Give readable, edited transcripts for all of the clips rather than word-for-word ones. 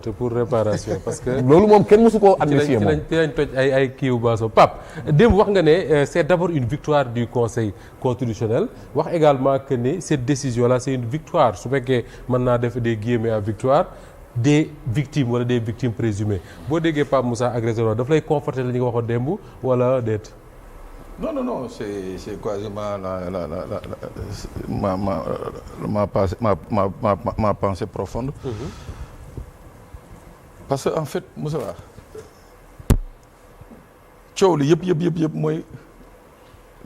te pour réparation parce que. loolu moom kenn mësu koo amnistié moom ci lañ toj ay kiiw baaso Pape démb wax nga ne c'est d'abord une victoire du Conseil constitutionnel wax également que ni cette décision là c'est une victoire su fekkee mën naa def des guillemets à victoire des victimes wala des victimes présumées boo déggee Pape Moussa agressé loolu daf lay conforter la ñu nga waxoon démb wala déet. Non, c'est quasiment ma pensée profonde. Parce que en fait Moussa coow li yëpp mooy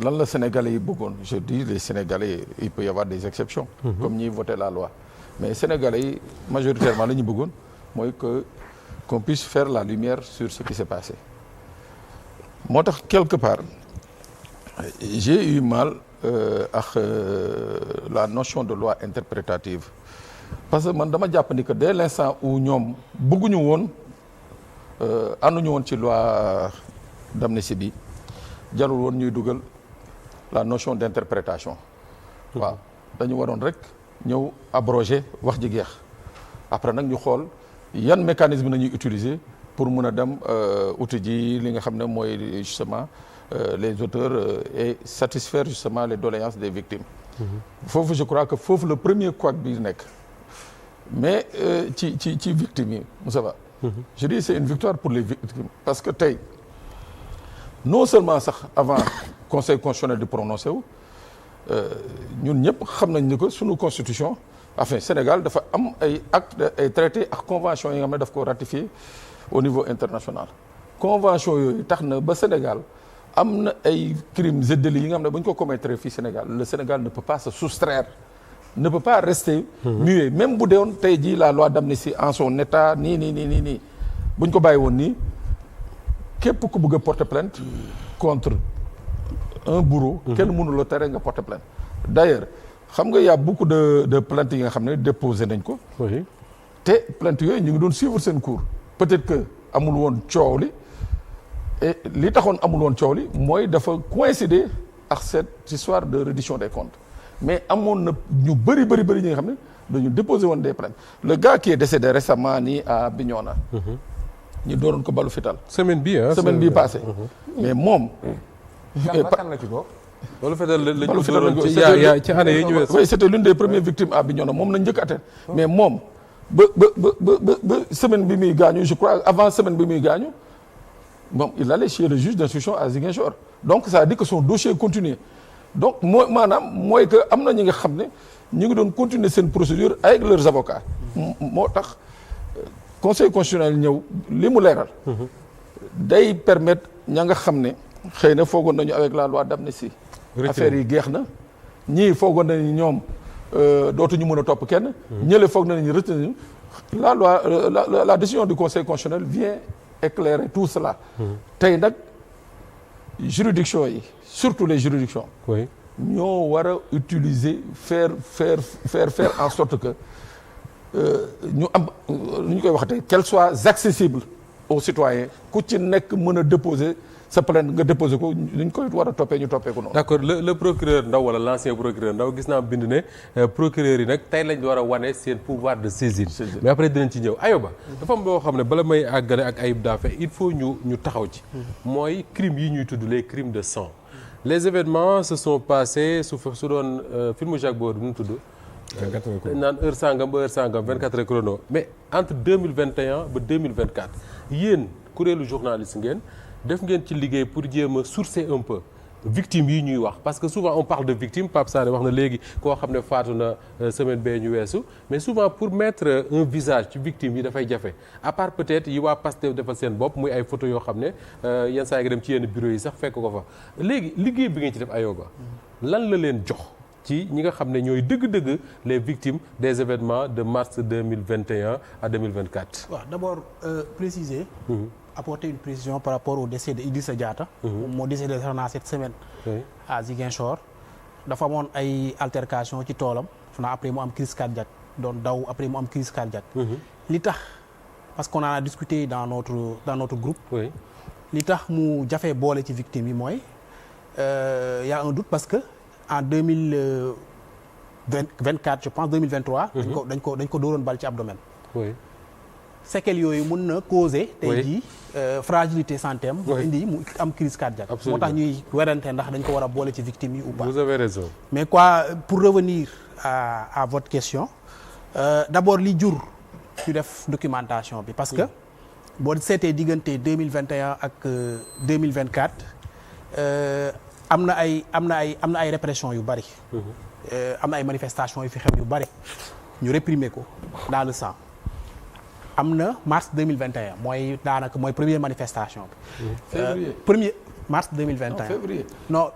lan la Sénégalais yi bëggoon je dis les Sénégalais il peut y avoir des exceptions. Comme ñiy voter la loi mais Sénégalais yi majoritairement la ñu bëggoon mooy qu'on puisse faire la lumière sur ce qui s'est passé moo tax quelque part j'ai eu mal ak la notion de loi interprétative. Parce que man dama jàpp ni que dès l'instant où ñoom bëgguñu woon ànduñu woon ci loi d'amnistie bi jarul woon ñuy dugal la notion d'interprétation. waaw dañu waroon rek ñëw abroger wax ji jeex après nag ñu xool yan mécanisme nañuy utiliser pour mun a dem uti ji li nga xam ne mooy justement les auteurs et satisfaire justement les doléances des victimes. foofu je crois que foofu le premier couac bi nekk. mais ci victimes yi Moussa Ba je dis c'est une victoire pour les victimes parce que tey non seulement sax avant conseil constitutionnel di prononcé wu ñun ñëpp xam nañ ni que sunu constitution enfin Sénégal dafa am ay actes ay traités ak convention yi nga xam ne daf ko ratifié au niveau international convention yooyu tax na ba Sénégal am na ay crimes et délits yi nga xam ne bu ñu ko commettre fii Sénégal le Sénégal ne peut pas se soustraire ne peut pas rester muet même bu deewoon tey jii la loi d'amnistie en son état nii bu ñu ko bàyyi woon nii képp ku bëgg a porter plainte contre un bourreau kenn mënu la tere nga porter plainte d'ailleurs xam nga y a beaucoup de plaintes yi nga xam ne déposé nañ ko te plainte yooyu ñu ngi doon suivre seen cours peut-être que amul woon coow li et li taxoon amul woon coow li mooy dafa coïncider ak cette histoire de reddition des comptes mais amoon na ñu bëri ñi nga xam ne dañu déposé woon des plaintes le gars qui est décédé récemment nii à Bignona ñu dooroon ko balu fital semaine bii passé mais moom kan la ci bokk balu fital balu fital ci année yi ñu wees oui c'était l'une des premières victimes à Bignona moom na njëkk atteindre mais moom ba semaine bi muy gaañu je crois avant semaine bi muy gaañu bon il allait chez le juge d'instruction à Ziguinchor donc ça veut dire que son dossier continue donc mooy que am na ñi nga xam ne ñu ngi doon continuer seen procédure avec leurs avocats moo tax conseil constitutionnel ñëw li mu leeral day permettre ña nga xam ne xëy na foogoon nañu avec la loi d'amnistie affaire yi geex na ñii foogoon nañu ñoom dootuñu mën a topp kenn ñële foog nañu retenir la loi la décision du conseil constitutionnel vient éclairer tout cela tey nag juridiction yi surtout les juridictions ñoo war a utiliser faire en sorte que ñu am lu ñu koy waxatee qu'elles soient accessibles aux citoyens ku ci nekk mën a déposer sa plainte nga déposer ko li ñu koy war a toppee ñu toppee ko noonu. d'accord le procureur Ndaw wala l'ancien procureur Ndaw gis naa bind ne procureur yi nag tey lañ war a wane seen pouvoir de saisine. mais après dinañ ci ñëw Ayoba. dafa am boo xam ne bala may àggale ak Ayib Daffé il faut ñu taxaw ci. mooy crimes yi ñuy tudd les crimes de sang. les événements se sont passés su doon film Jacques Boor bi nu tudd. 24 heures chrono naan heure sangam ba heure sangam 24 heures chrono mais entre 2021 ba 2024 yéen kuréelu journaliste ngeen def ngeen ci liggéey pour jéem a sourcer un peu victimes yi ñuy wax parce que souvent on parle de victimes Pape Sané wax na léegi koo xam ne faatu na semaine bee ñu weesu mais souvent pour mettre un visage ci victimes yi dafay jafe à part peut-être yi waa Pastef defal seen bopp muy ay photos yoo xam ne yenn saa yi nga dem ci yenn bureau yi sax fekk ko fa léegi liggéey bi ngeen ci def Ayoba lan la leen jox ci ñi nga xam ne ñooy dëgg-dëgg les victimes des événements de mars 2021 à 2024. waaw d'abord préciser. apporter une précision par rapport au décès de Idrissa Diatta. moo décédé cette semaine. à Ziguinchor. dafa amoon ay altercation ci toolam. après mu am crise cardiaque doon daw après mu am crise cardiaque. li tax parce qu'on en a discuté dans notre groupe. li tax mu jafee boole ci victimes yi mooy y a un doute parce que. en 2024 je pense 2023. dañ ko dóoroon bal ci abdomen. séquelles yooyu mën na causer tey jii fragilité santé am indi mu am crise cardiaque. moo tax ñuy werante ndax dañ ko war a boole ci victime yi ou pas. vous avez raison. mais quoi pour revenir à votre question d'abord li jur ñu def documentation bi parce que boo seetee diggante 2021 ak 2024 am na ay répression yu bari. am na ay manifestations yu fi xew yu bari ñu réprimer ko dans le sang. am na mars 2021 mooy daanaka mooy première manifestation bi. février premier mars 2021. non février. non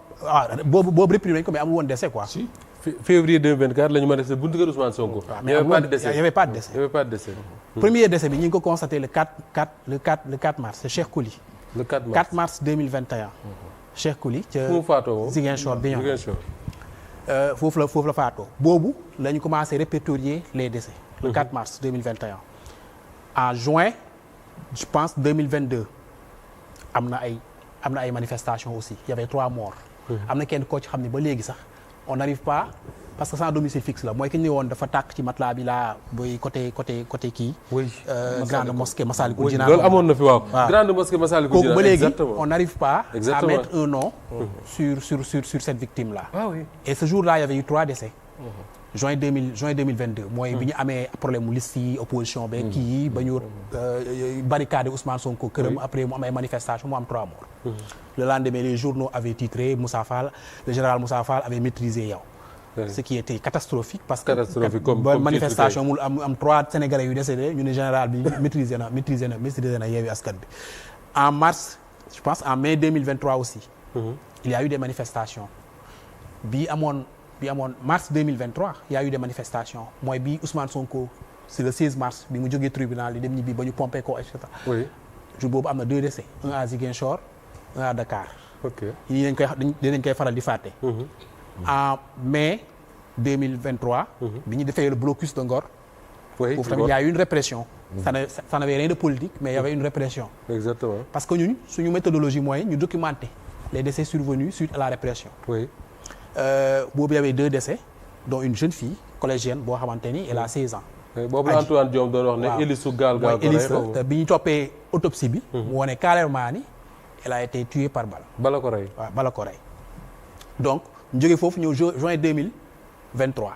boobu réprimer nañ ko mais amul woon décès quoi. si février 2024 la ñu manifesté buntu kër Ousmane Sonko. mais il y avait pas de décès. Premier décès bi ñu ngi ko constaté le 4 mars c'est Cheikh Kouly. le 4 mars 2021. Cheikh Kouly ca Ziguinchor bi ñëw. foofu la faatoo boobu la ñu commencé répertorier les décès. le 4 mars 2021. en juin je pense 2022 am na ay manifestations aussi il y avait 3 morts. am na kenn koo ci xam ne ba léegi sax on n'arrive pas parce que sans domicile fixe la mooy ki ñu woon dafa tàkk ci matelas bi laa boy côté kii. oui grande mosquée Massalikul Jinaan. loolu amoon na fi waaw. grande mosquée Massalikul Jinaan kooku ba léegi exactement. on n'arrive pas à mettre un nom sur cette victime là. ah oui. et ce jour là il y avait eu 3 décès. juin 2022 mooy bi ñu amee problème mu liste yi opposition beeg kii yi ba ñu barricade Ousmane Sonko këram après mu am ay manifestations mu am 3 morts. le lendemain les journaux avaient titré Moussa Fall le général Moussa Fall avait maîtrisé yow. ce qui était catastrophique parce que ba manifestation mu am 3 Sénégalais yu décédé ñu ne général bi maîtrisé na Yewwi Askan Wi. en mars je pense en mai 2023 aussi. il y a eu des manifestations bi amoon mars 2023 il y a eu des manifestations mooy bi Ousmane Sonko c'est le 16 mars bi mu jógee tribunal yi dem ñibbi ba ñu pompé ko et cetera. oui jour boobu am na 2 décès un à Ziguinchor un à Dakar. ok yii dañ koy faral di fàtte. en mai 2023. bi ñu defee le blocus de Ngor. oui foofu tamit il y a eu une répression. ça n'avait rien de politique mais il y avait une répression. exactement parce que ñun suñu méthodologie mooy ñu documenter les décès survenus suite à la répression. oui. boobu y avait 2 décès dont une jeune fille collégienne boo xamante ni elle a 16 ans. boobu la Antoine Diome doon wax ne hélice su gaal te bi ñu toppee autopsie bi. mu wone carrément ni elle a été tuée par balle. bala ko rey. waaw bala ko rey donc ñu jógee foofu ñëw juin 2023.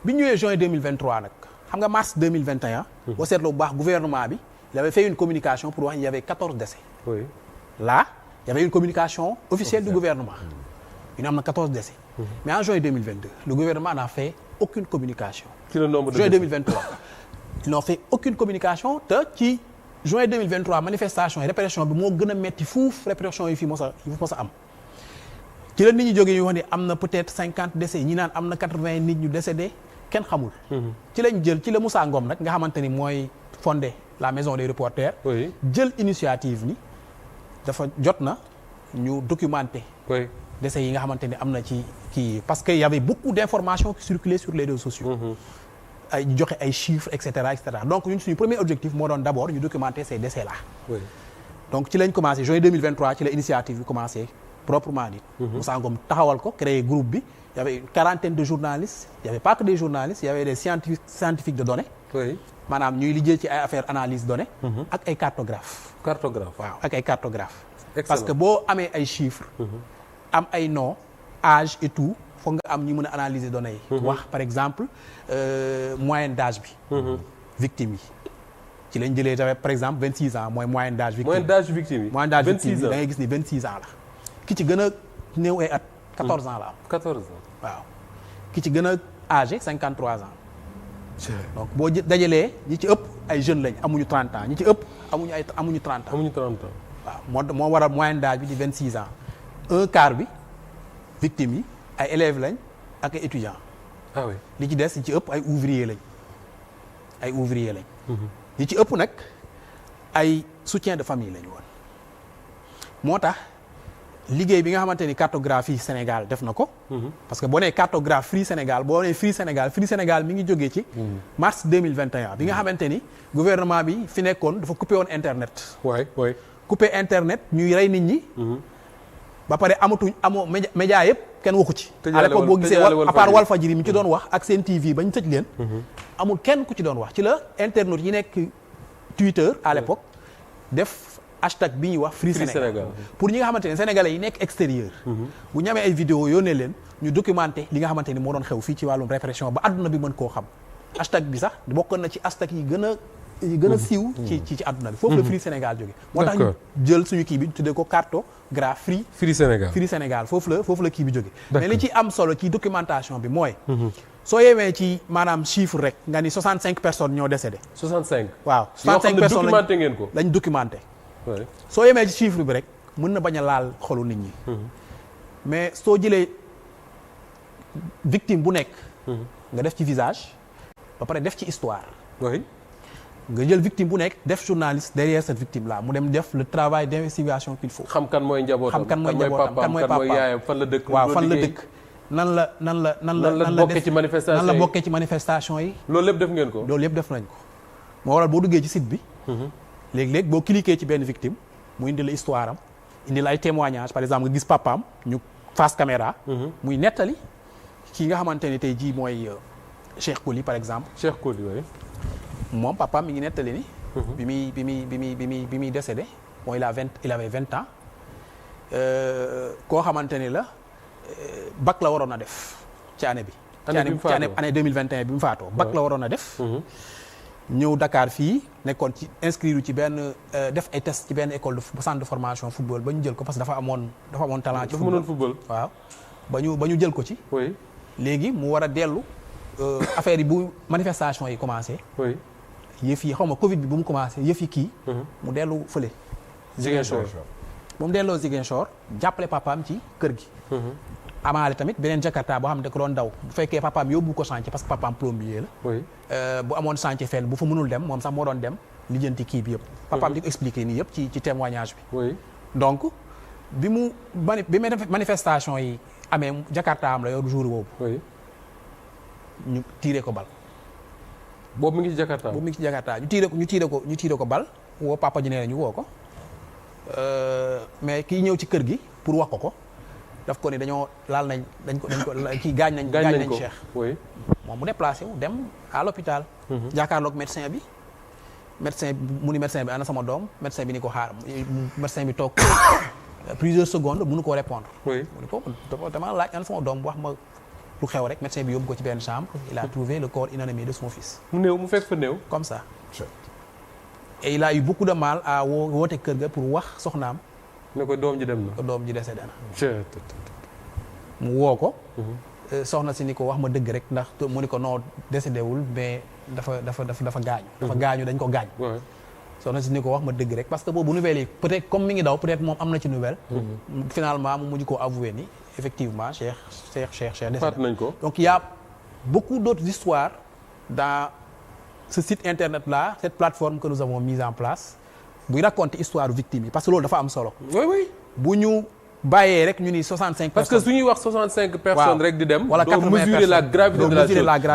bi ñu ñëwee juin 2023 nag xam nga mars 2021. boo seetloo bu baax gouvernement bi il avait fait une communication pour wax il y avait 14 décès. oui là il y avait une communication officielle du gouvernement. ñu am na 14 décès. mais en juin 2022 le gouvernement n'a fait aucune communication. ci le nombre de juin décès. 2023 ils n'ont fait aucune communication te ci juin 2023 manifestation yi répression bi moo gën a metti fuuf répression yi fi mos a am. ci la nit ñi jógee ñu wax ne am na peut-être 50 décès ñi naan am na 80 nit ñu décédé kenn xamul. ci la Moussa Ngom nag nga xamante ni mooy fondé la maison des reporters. oui jël initiative ni dafa jot na ñu documenter. oui. décès yi nga xamante ni am na ci kii parce que y avait beaucoup d'informations qui circulaient sur les réseaux sociaux. ay joxe ay chiffres et cetera donc ñun suñu premier objectif moo doon d'abord ñu documenter ces décès là. oui. donc ci lañ commencé juin 2023 ci la initiative bi commencé proprement dit. Moussa Ngom taxawal ko créer groupe bi y avait une quarantaine de journalistes y avait pas que des journalistes y avait des scientifiques de données. oui. maanaam ñuy liggéey ci ay affaires analyse données. ak ay cartographes. waaw ak ay cartographes. excellent parce que boo amee ay chiffres. am ay nom âge et tout foog nga am ñu mën a analyser données yi. wax par exemple moyenne d'âge bi. victime yi ci lañ jëlee tamit par exemple 26 ans mooy moyenne d'âge victime. moyenne d'âge victime yi. moyenne d'âge victime yi da ngay gis ni 26 ans la. ki ci gën a néew ay at. 14 ans la am. 14 ans. waaw ki ci gën a âgé 53 ans. donc boo dajalee ñi ci ëpp ay jeunes lañ amuñu 30 ans ñi ci ëpp amuñu 30 ans. amuñu 30 ans. waaw moo waral moyenne d'âge bi di 26 ans. un quart bi victimes yi ay élèves lañ ak ay étudiants. ah oui. li ci des li ci ëpp ay ouvriers lañ. li ci ëpp nag ay soutien de famille lañu woon. moo tax liggéey bi nga xamante ni cartographie Sénégal def na ko. parce que boo nee cartographe Free Sénégal boo nee Free Sénégal mi ngi jógee ci. mars 2021 bi nga xamante ni gouvernement bi fi nekkoon dafa coupé woon internet. waay coupé internet ñuy rey nit ñi. ba pare amoo média yëpp kenn waxu ci. à l'époque boo gisee à part Walfadjri mi ci doon wax ak Sen TV ba ñu tëj leen. amul kenn ku ci doon wax ci la internautes yi nekk Twitter à l'époque def hashtag bi ñuy wax Free Sénégal pour ñi nga xamante ne sénégalais yi nekk extérieur bu ñu amee ay vidéo yónnee leen ñu documenté li nga xamante ni moo doon xew fii ci wàllum répression ba àdduna bi mën koo xam hashtag bi sax bokkoon na ci hashtag yi gën a siiw ci àdduna bi foofu la Free Sénégal jóge moo tax ñu jël suñu kii bi tuddee ko cartographie Free Sénégal foofu la kii bi jóge mais li ci am solo ci documentation bi mooy soo yemee ci maanaam chiffre rek nga ni 65 personnes ñoo décédé 65 waaw 65 personnes documenté ngeen ko lañ documenté soo yemee ci chiffre bi rek mën na bañ a laal xolu nit ñi mais soo jëlee victime bu nekk nga def ci visage ba pare def ci histoire nga jël victime bu nekk def journaliste derrière cette victime là mu dem def le travail d'investigation qu'il faut xam kan mooy njabootam kan mooy papaam yaayam fan la dëkk waaw fan la dëkk nan la bokkee ci manifestation yi loolu lépp def ngeen ko loolu yëpp def nañ ko moo waral boo duggee ci site bi léegi-léegi boo cliquer ci benn victime mu indi la histoire am indi la ay témoignages par exemple nga gis papaam ñu face caméra muy nettali kii nga xamante ne tey jii mooy Cheikh Coly par exemple Cheikh Coly oui moom papaam mi ngi nettali ni bi muy décédé mooy il avait 20 ans koo xamante ni la bac la waroon a def ci année bi année 2021 bi mu faatoo bac la waroon a def ñëw Dakar fii nekkoon ci inscrire ci benn def ay test ci benn école de centre de formation football ba ñu jël ko parce que dafa amoon talent ci football waaw ba ñu jël ko ci léegi mu war a dellu affaire yi bu manifestation yi commencé yëf yi xaw ma Covid bi bu mu commencé yëf yi kii mu dellu fële Ziguinchor bu mu delloo Ziguinchor jàppale papaam ci kër gi amaale tamit beneen Jakarta boo xam ne da ko doon daw bu fekkee papaam yóbbu ko chantier parce que papaam plombier la bu amoon chantier fenn bu fa mënul dem moom sax moo doon dem lijjanti kii bi yëpp papaam di ko expliquer nii yëpp ci témoignage bi donc bi manifestation yi amee Jakarta am la yor jour boobu ñu tiire ko bal boobu mi ngi ci Jakarta ñu tiire ko bal woo papa ji nee ñu woo ko mais kii ñëw ci kër gi pour wax ko daf ko ni dañoo laal nañ dañ ko kii gaañ nañ Cheikh moom mu déplacé wu dem à l'hôpital jàkkaarloog médecin bi ana sama doom médecin bi ni ko xaar médecin bi toog plusieurs secondes mënu ko répondre mu ni ko dama laaj ana sama doom wax ma lu xew rek médecin bi yóbbu ko ci benn chambre il a trouvé le corps inanimé de son fils mu fekk fa néew comme ça et il a eu beaucoup de mal à woote kër ga pour wax soxnaam ne ko doom ji dem na ko doom ji décédé na mu woo ko soxna si ni ko wax ma dëgg rek ndax mu ni ko non décédé wul mais dafa gaañu dañ ko gaañ soxna si ni ko wax ma dëgg rek parce que boobu nouvelle yi peut-être comme mi ngi daw peut-être moom am na ci nouvelle finalement mu mujj koo avoué ni effectivement Cheikh décédé nañ ko donc il y a beaucoup d'autres histoires dans ce site internet là cette plateforme que nous avons mise en place buy raconter histoire victime yi parce que loolu dafa am solo bu ñu bàyyee rek ñu ni 65 parce que su ñuy wax 65 personnes rek di dem wala 80 mesurer la gravité de la chose